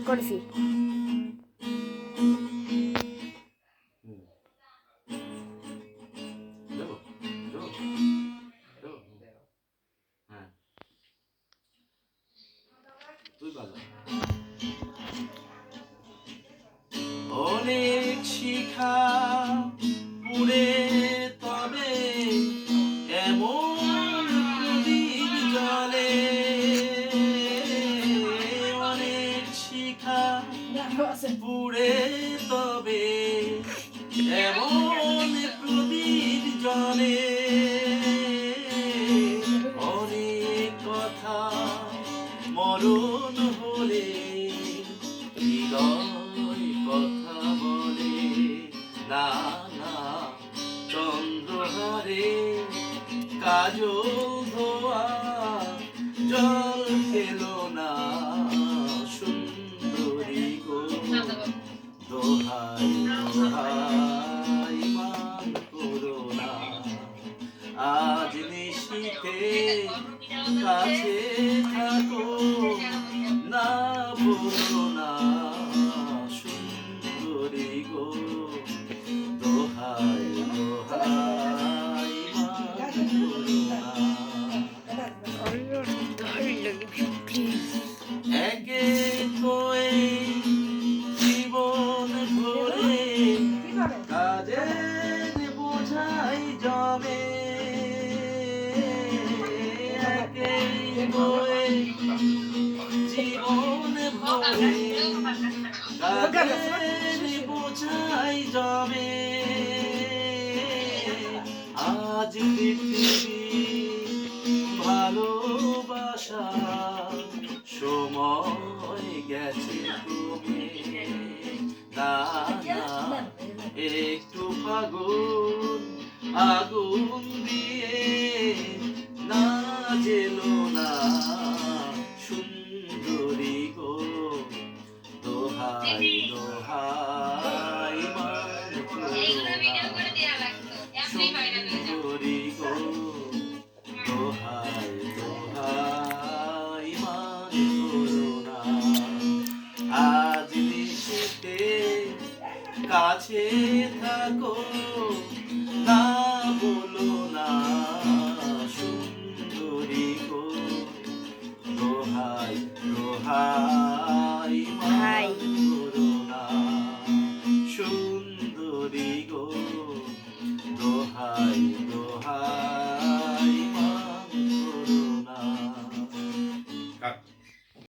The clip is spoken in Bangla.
করেছি। অনেক শিখা পুড়ে তবে এমন প্রদীপ জ্বলে, অনেক শিখা পুড়ে তবে এমন প্রদীপ জ্বলে, অনেক কথা মরণ হলে হৃদয় কথা বলে না না, চন্দ্রহারে কাজল ধোয়া জল খেলো না সুন্দরী গো, দোহাই দোহাই মান করো না, আজ নিশীথে কাছে থাকো না বলো না সুন্দরী গো, দোহাই দোহাই মান করো না। একে তোয়ে জীবন ভরে কাজের বোঝাই জমে, একে তোয়ে জীবন ভরে কাজের বোঝাই জমে, আজ পৃথিবী ভালোবাসা সময় গেছে তুমি না না, একটু ফাগুন আগুন দিয়ে না জেলো না সুন্দরী গো, দোহাই দোহাই মান করো না সুন্দরী গো, দোহাই দোহাই মান করো না, আজ নিশীথে কাছে থাকো না বলো না সুন্দরী গো, দোহাই দোহাই